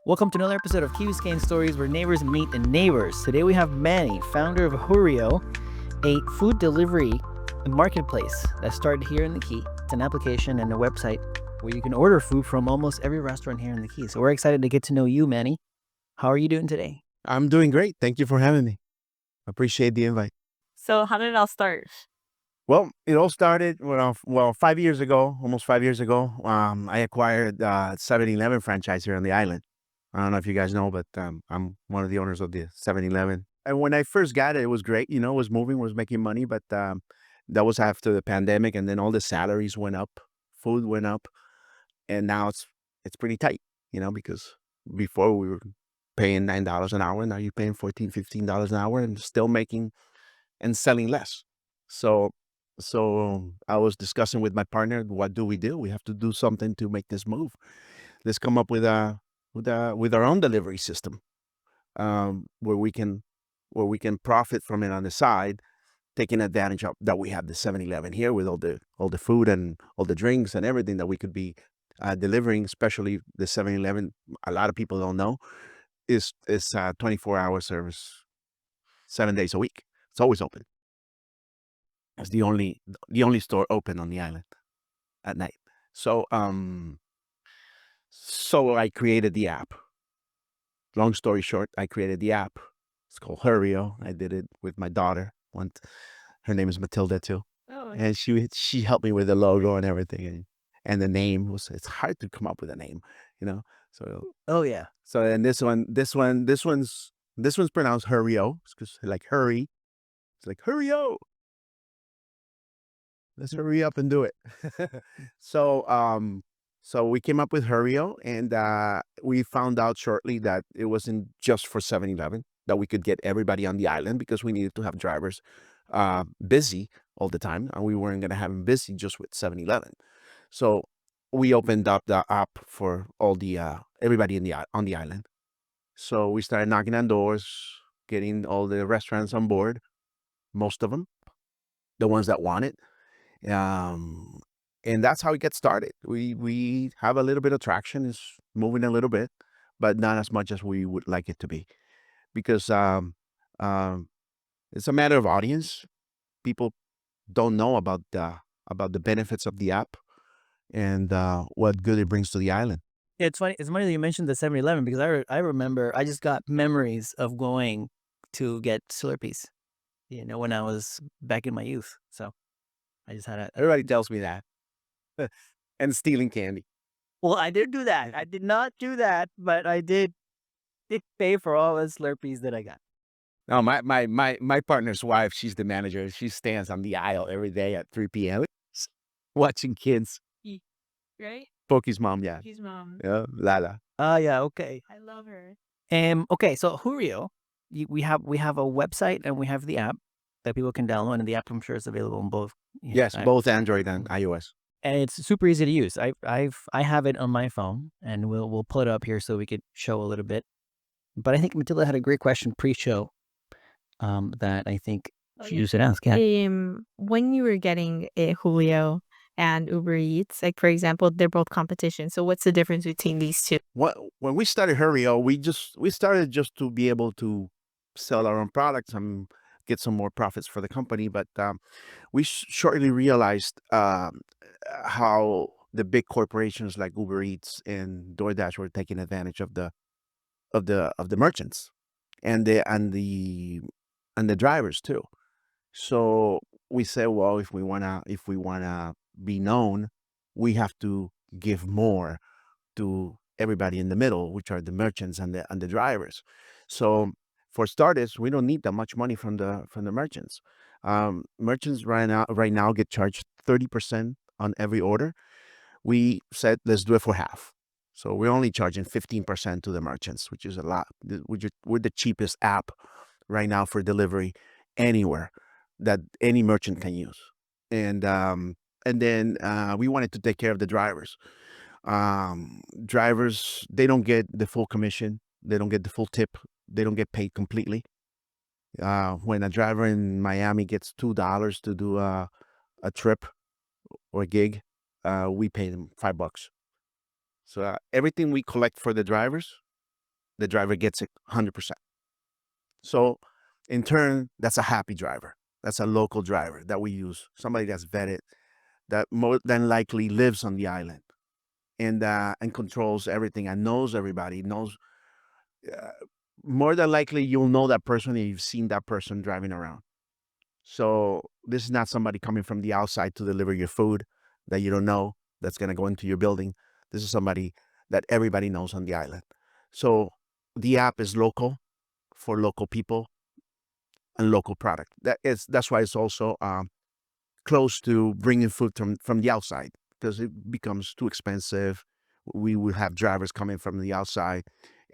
Welcome to another episode of Key Biscayne Stories, where neighbors meet neighbors. Today we have Manny, founder of Hurryio, a food delivery marketplace that started here in the Key. It's an application and a website where you can order food from almost every restaurant here in the Key. So we're excited to get to know you, Manny. How are you doing today? I'm doing great. Thank you for having me. Appreciate the invite. So how did it all start? Well, it all started 5 years ago, almost 5 years ago. I acquired 7-Eleven franchise here on the island. I don't know if you guys know, but I'm one of the owners of the 7-Eleven. And when I first got it, it was great. You know, it was moving, was making money, but that was after the pandemic, and then all the salaries went up, food went up, and now it's pretty tight. You know, because before we were paying $9 an hour, now you're paying $14-15 an hour, and still making and selling less. So I was discussing with my partner, what do? We have to do something to make this move. Let's come up with our own delivery system, where we can profit from it on the side, taking advantage of that we have the 7-Eleven here with all the food and all the drinks and everything that we could be delivering, especially the 7-Eleven. A lot of people don't know is 24-hour service, 7 days a week. It's always open. It's the only store open on the island at night. So I created the app. Long story short, I created the app. It's called Hurryio. I did it with my daughter. Her name is Matilda too, Oh, and she helped me with the logo and everything, and the name it's hard to come up with a name, you know. So Oh, yeah. so and this one's pronounced Hurryio. It's because like hurry. It's like Hurryio. Let's hurry up and do it. So we came up with Hurryio, and we found out shortly that it wasn't just for 7-Eleven, that we could get everybody on the island, because we needed to have drivers busy all the time, and we weren't going to have them busy just with 7-Eleven. So we opened up the app for all the everybody on the island. So we started knocking on doors, getting all the restaurants on board, most of them, the ones that want it. Um, and that's how it gets started. We have a little bit of traction, it's moving a little bit, but not as much as we would like it to be, because um, it's a matter of audience. People don't know about the benefits of the app, and what good it brings to the island. Yeah, it's funny. It's funny that you mentioned the 7-Eleven, because I remember I just got memories of going to get Slurpees, when I was back in my youth. So I just had a Everybody tells me that, and stealing candy. Well, I did do that. I did not do that, but I did pay for all the Slurpees that I got. No, my partner's wife, she's the manager. She stands on the aisle every day at 3 p.m. watching kids. right? Pokey's mom, yeah. His mom. Yeah, Lala. Oh, yeah, okay. I love her. Okay, so Hurryio, we have a website and we have the app that people can download, and the app, I'm sure, is available on both. Yes, both Android and iOS. And it's super easy to use. I have it on my phone, and we'll pull it up here so we could show a little bit. But I think Matilda had a great question pre-show, that I think you should ask. Yeah. When you were getting Julio and Uber Eats, like for example, they're both competition. So what's the difference between these two? When we started Hurryio, we started just to be able to sell our own products and get some more profits for the company. But we shortly realized how the big corporations like Uber Eats and DoorDash were taking advantage of the merchants and the drivers too. So we said, well, if we wanna be known, we have to give more to everybody in the middle, which are the merchants and the drivers. So for starters, we don't need that much money from the merchants. Merchants right now get charged 30% on every order. We said, let's do it for half. So we're only charging 15% to the merchants, which is a lot. We're the cheapest app right now for delivery anywhere that any merchant can use. And then we wanted to take care of the drivers. Drivers, they don't get the full commission. They don't get the full tip. They don't get paid completely. When a driver in Miami gets $2 to do a trip or a gig, we pay them $5. So everything we collect for the drivers, the driver gets it 100%. So in turn, that's a happy driver. That's a local driver that we use, somebody that's vetted, that more than likely lives on the island and controls everything and knows everybody, knows uh, more than likely you'll know that person and you've seen that person driving around. So this is not somebody coming from the outside to deliver your food that you don't know that's going to go into your building. This is somebody that everybody knows on the island. So the app is local for local people and local product. That's why it's also close to bringing food from the outside because it becomes too expensive. We will have drivers coming from the outside.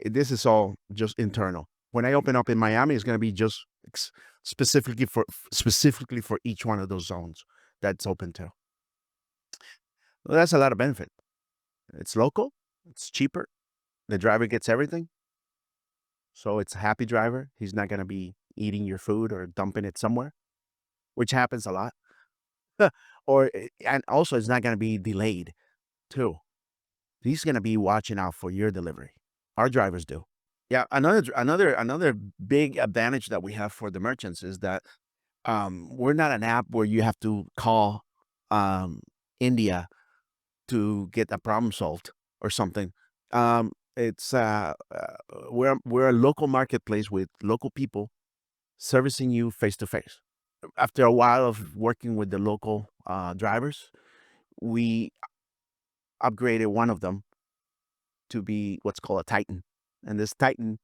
This is all just internal. When I open up in Miami, it's going to be just specifically for each one of those zones that's open to. Well, that's a lot of benefit. It's local. It's cheaper. The driver gets everything. So it's a happy driver. He's not going to be eating your food or dumping it somewhere, which happens a lot. And also it's not going to be delayed too. He's going to be watching out for your delivery. Our drivers do. Yeah, another big advantage that we have for the merchants is that we're not an app where you have to call India to get a problem solved or something. It's we're a local marketplace with local people servicing you face to face. After a while of working with the local drivers, we upgraded one of them to be what's called a Titan. And this Titan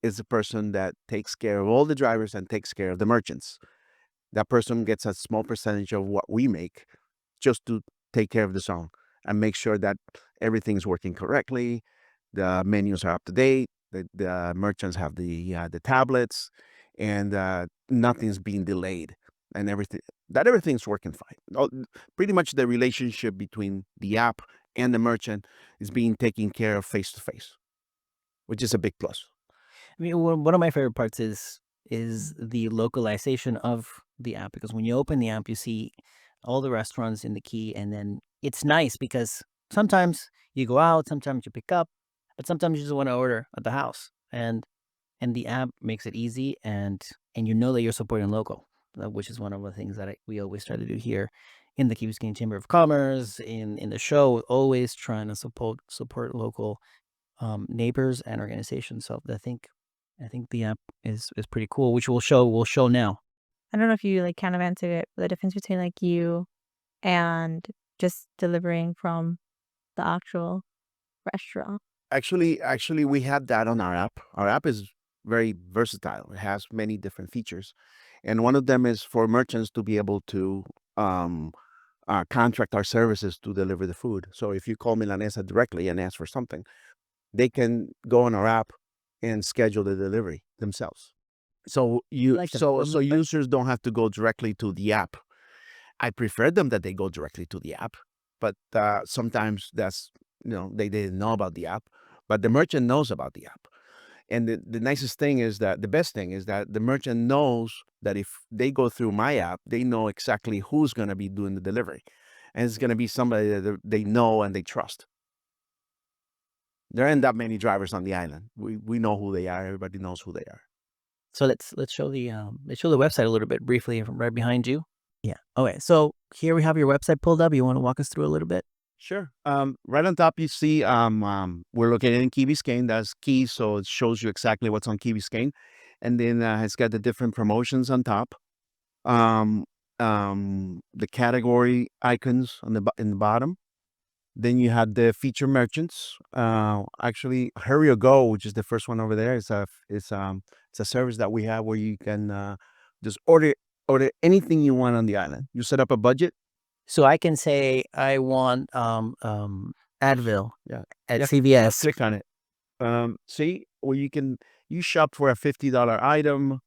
is the person that takes care of all the drivers and takes care of the merchants. That person gets a small percentage of what we make just to take care of the zone and make sure that everything's working correctly. The menus are up to date. The merchants have the tablets, and nothing's being delayed, and everything's working fine. Pretty much the relationship between the app and the merchant is being taken care of face to face, which is a big plus. I mean, one of my favorite parts is the localization of the app because when you open the app, you see all the restaurants in the Key, and then it's nice because sometimes you go out, sometimes you pick up, but sometimes you just want to order at the house, and the app makes it easy, and you know that you're supporting local, which is one of the things that we always try to do here in the Key Biscayne Chamber of Commerce, in the show, always trying to support local neighbors and organizations. So I think the app is pretty cool, which we'll show now. I don't know if you like kind of answered it, but the difference between like you and just delivering from the actual restaurant. Actually, we have that on our app. Our app is very versatile. It has many different features, and one of them is for merchants to be able to contract our services to deliver the food. So if you call Milanesa directly and ask for something, they can go on our app and schedule the delivery themselves. So users don't have to go directly to the app. I prefer them that they go directly to the app, but sometimes that's they didn't know about the app, but the merchant knows about the app. And the nicest thing is that the best thing is that the merchant knows that if they go through my app, they know exactly who's going to be doing the delivery, and it's going to be somebody that they know and they trust. There aren't that many drivers on the island. We know who they are. Everybody knows who they are. So let's show the website a little bit briefly from right behind you. Yeah. Okay. So here we have your website pulled up. You want to walk us through a little bit? Sure. Right on top, you see we're located in Key Biscayne. That's Key, so it shows you exactly what's on Key Biscayne, and then it's got the different promotions on top. The category icons on in the bottom. Then you have the feature merchants. Actually, Hurryio Go, which is the first one over there, it's a service that we have where you can just order anything you want on the island. You set up a budget. So I can say I want Advil Yeah. at CVS. Click on it. See where you shop for a $50 item.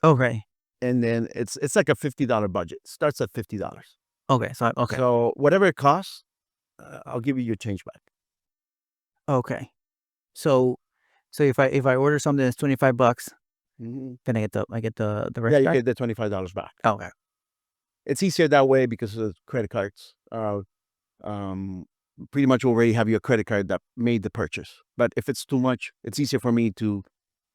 Okay. And then it's like a $50 budget. Starts at $50. Okay. So whatever it costs, I'll give you your change back. Okay. So if I order something that's $25, Mm-hmm. then I get the rest. Yeah, you back? get the $25 back. Okay. It's easier that way because of credit cards. pretty much already have your credit card that made the purchase. But if it's too much, it's easier for me to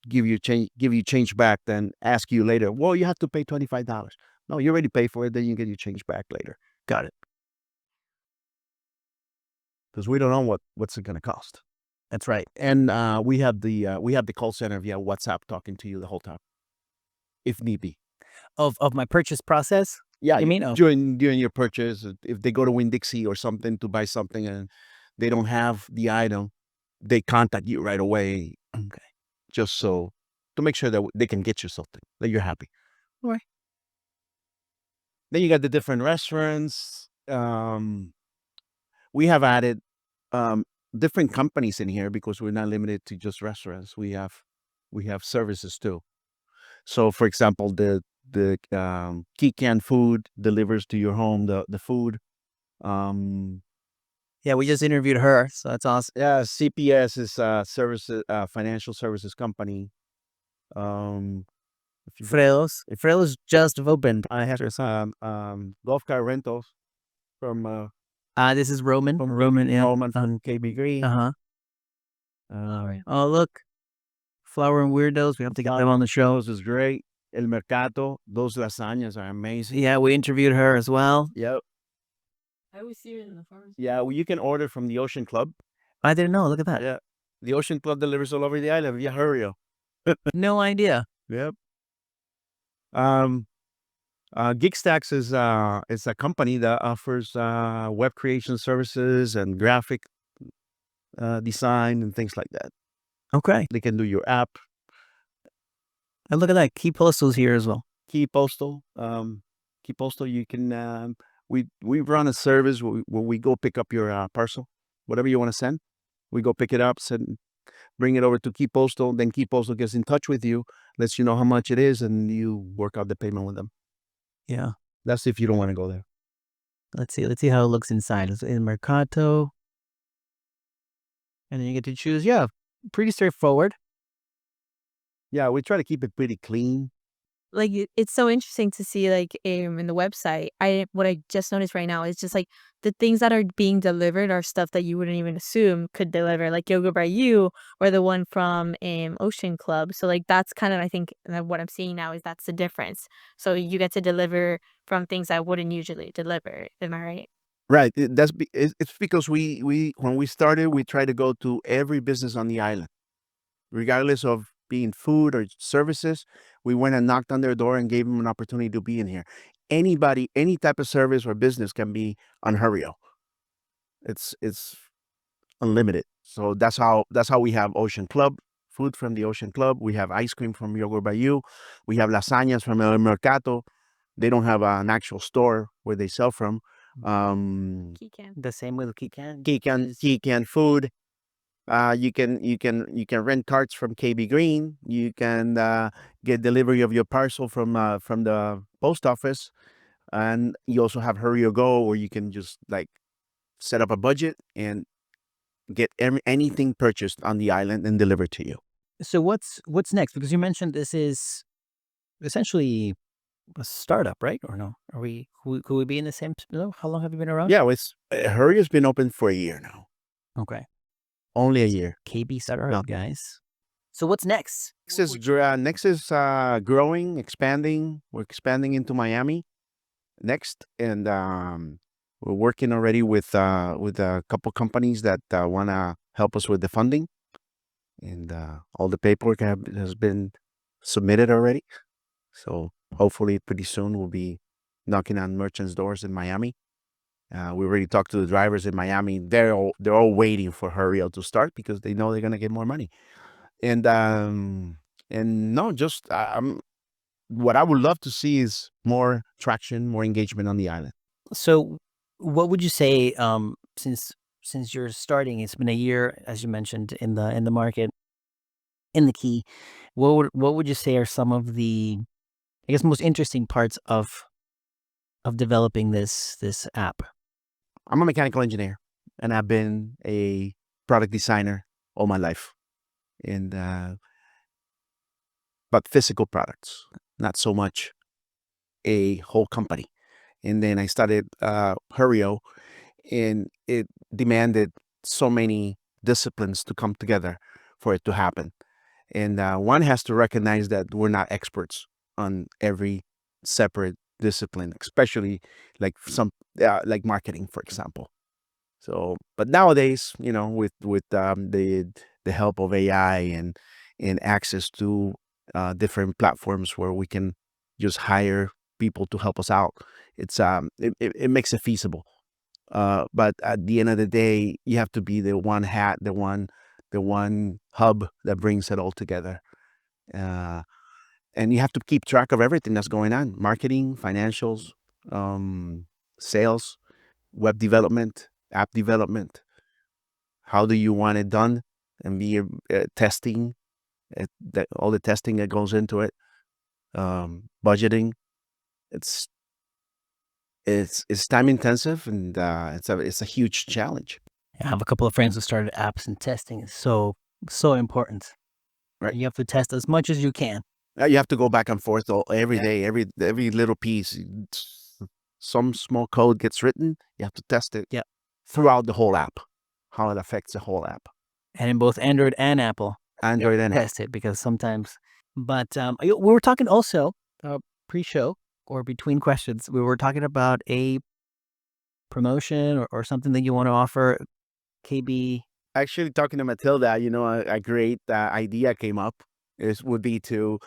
give you change back than ask you later. Well, you have to pay $25. No, you already pay for it. Then you get your change back later. Got it. Because we don't know what's it going to cost. That's right. And we have the call center via WhatsApp talking to you the whole time, if need be. Of my purchase process? Yeah, You mean? Oh. during your purchase, if they go to Winn-Dixie or something to buy something and they don't have the item, they contact you right away. Okay. Just so to make sure that they can get you something that you're happy. All right. Then you got the different restaurants. We have added different companies in here because we're not limited to just restaurants. We have services too. So, for example, the Key Can Food delivers to your home the food. Yeah, we just interviewed her, so that's awesome. Yeah, CPS is services financial services company. Fredo's just opened. I have golf car rentals from This is Roman. Roman, yeah. Roman from Key Biscayne. Uh-huh. All right. Oh, look. Flower and Weirdos. We have to get them on the show. Those is great. El Mercato. Those lasagnas are amazing. Yeah, we interviewed her as well. Yep. I always see it in the farmers. Yeah, well, you can order from the Ocean Club. I didn't know. Look at that. Yeah. The Ocean Club delivers all over the island via Hurryio. No idea. Yep. Gigstacks is a company that offers web creation services and graphic design and things like that. Okay. They can do your app. And look at that. Key Postal's here as well. Key Postal. You can we run a service where we go pick up your parcel, whatever you want to send. We go pick it up, bring it over to Key Postal. Then Key Postal gets in touch with you, lets you know how much it is, and you work out the payment with them. Yeah. That's if you don't want to go there. Let's see how it looks inside. It's in Mercato. And then you get to choose. Yeah, pretty straightforward. Yeah, we try to keep it pretty clean. Like it's so interesting to see like in the website. What I just noticed right now is just like the things that are being delivered are stuff that you wouldn't even assume could deliver, like Yoga by You or the one from Ocean Club. So like that's kind of I think what I'm seeing now is that's the difference. So you get to deliver from things that wouldn't usually deliver. Am I right? Right. It's because we when we started, we tried to go to every business on the island, regardless of being food or services. We went and knocked on their door and gave them an opportunity to be in here. Anybody, any type of service or business can be on Hurryio. It's unlimited. So that's how we have Ocean Club, food from the Ocean Club. We have ice cream from Yoga by You. We have lasagnas from El Mercato. They don't have an actual store where they sell from. Key Can. The same with Key Can. Key Can Food. You can rent carts from Key Biscayne. You can get delivery of your parcel from the post office, and you also have Hurryio Go, where you can just like set up a budget and get anything purchased on the island and delivered to you. So what's next? Because you mentioned this is essentially a startup, right? Or no? Are we? Could we be in the same? How long have you been around? Yeah, Hurryio's been open for a year now. Okay. Only a year. KB startup, guys. So what's next? Next is growing, expanding. We're expanding into Miami next, and we're working already with a couple companies that want to help us with the funding, and all the paperwork has been submitted already. So hopefully, pretty soon we'll be knocking on merchants' doors in Miami. We already talked to the drivers in Miami. They're all waiting for Hurryio to start because they know they're gonna get more money. And no, just what I would love to see is more traction, more engagement on the island. So what would you say? Since you're starting, it's been a year, as you mentioned, in the market, in the Key. What would you say are some of the, I guess, most interesting parts of developing this app? I'm a mechanical engineer, and I've been a product designer all my life, and but physical products, not so much a whole company. And then I started Hurryio, and demanded so many disciplines to come together for it to happen. And one has to recognize that we're not experts on every separate discipline, especially like some like marketing, for example. So, but nowadays, with the help of AI and access to different platforms where we can just hire people to help us out, it makes it feasible. But at the end of the day, you have to be the one hat, the one hub that brings it all together. Uh, and you have to keep track of everything that's going on: marketing, financials, um, sales, web development, app development. How do you want it done? And be testing, all the testing that goes into it, budgeting. It's it's time intensive, and it's a huge challenge, I have a couple of friends who started apps, and testing is so important. right? You have to test as much as you can. You have to go back and forth every Yeah. day, every little piece. Some small code gets written, you have to test it Yeah. throughout the whole app, how it affects the whole app, And in both Android and Apple, Android and test it, because sometimes. But we were talking also pre-show or between questions. We were talking about a promotion or something that you want to offer. KB. Actually, talking to Matilda, a great idea came up. Would be to,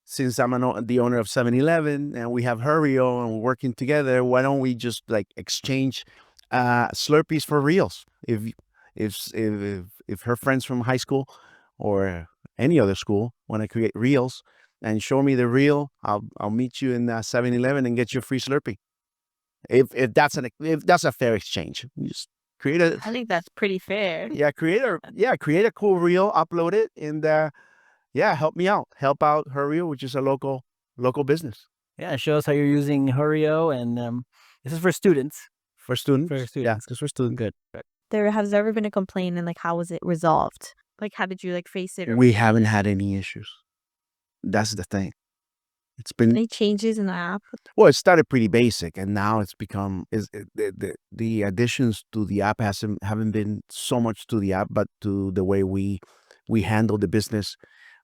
since the owner of 7-Eleven and we have Hurryio and we're working together, why don't we just like exchange Slurpees for reels? If her friends from high school or any other school want to create reels and show me the reel, I'll meet you in 7-Eleven and get you a free Slurpee. If that's a fair exchange, you just create a I think that's pretty fair. create a cool reel, upload it, and help me out. Help out Hurryio, which is a local business Yeah, it shows how you're using Hurryio, and this is for students. for students. For Yeah, students. just for students. Good. There has ever been a complaint, and like how was it resolved? Like how did you like face it? Or We haven't had any issues. That's the thing. It's been any changes in the app? well. It started pretty basic, and now it's become the additions to the app haven't been so much to the app, but to the way we handle the business.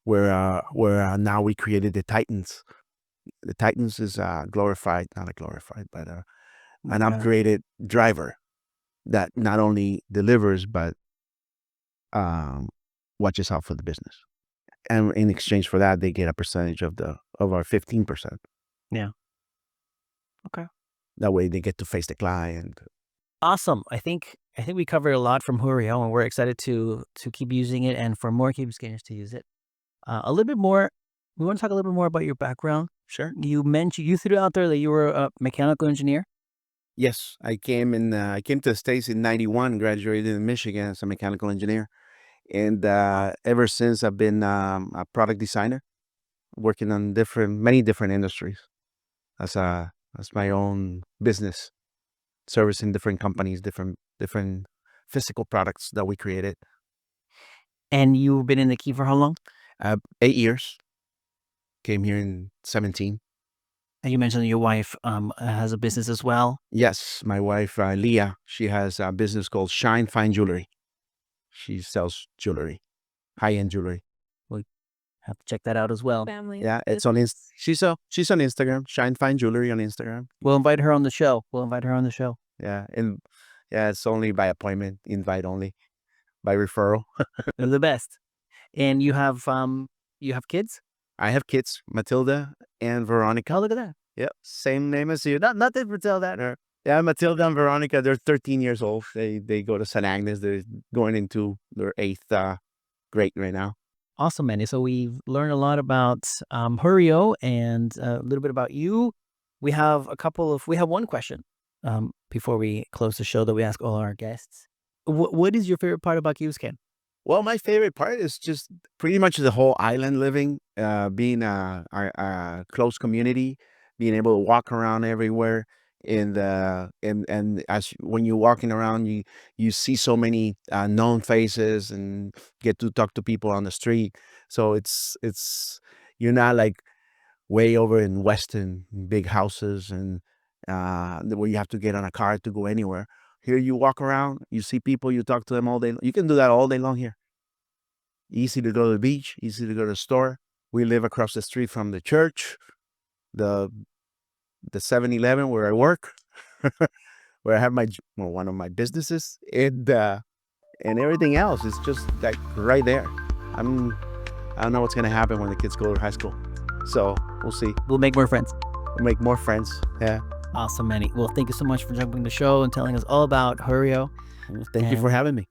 Where now we created the Titans. The Titans is glorified, not a glorified, but an Okay. upgraded driver that not only delivers but watches out for the business. And in exchange for that, they get a percentage of our 15%. Yeah. Okay. That way, they get to face the client. Awesome. I think we covered a lot from Hurryio, and we're excited to keep using it and for more Key Biscaynes to use it. A little bit more. We want to talk a little bit more about your background. Sure. You threw out there that you were a mechanical engineer. Yes, I came to the States in '91. Graduated in Michigan as a mechanical engineer, and ever since I've been a product designer, working on many different industries as my own business, servicing different companies, different physical products that we created. And you've been in the Key for how long? 8 years. Came here in 17. And you mentioned your wife has a business as well. Yes, my wife Leah. She has a business called Shine Fine Jewelry. She sells jewelry, high-end jewelry. Have to check that out as well. Family. Yeah, it's on she's on Instagram. Shine Fine Jewelry on Instagram. We'll invite her on the show. Yeah, and it's only by appointment, invite only, by referral. They're the best. And you have kids? I have kids, Matilda and Veronica. Oh, look at that. Yep, same name as you. Not that Matilda. Yeah, Matilda and Veronica. They're 13 years old. They go to St. Agnes. They're going into their 8th grade right now. Awesome, Manny. So we've learned a lot about Hurryio and a little bit about you. We have one question before we close the show that we ask all our guests. What is your favorite part about Key Biscayne? Well, my favorite part is just pretty much the whole island living, being a close community, being able to walk around everywhere. And when you're walking around, you see so many known faces and get to talk to people on the street. So you're not like way over in Weston, big houses and where you have to get on a car to go anywhere. Here you walk around, you see people, you talk to them all day. You can do that all day long here. Easy to go to the beach, easy to go to the store. We live across the street from the church, the 7-Eleven where I work, where I have one of my businesses, and everything else is just like right there. I don't know what's gonna happen when the kids go to high school, so we'll see. We'll make more friends. We'll make more friends. Yeah. Awesome, Manny. Well, thank you so much for jumping the show and telling us all about Hurryio. Thank you for having me.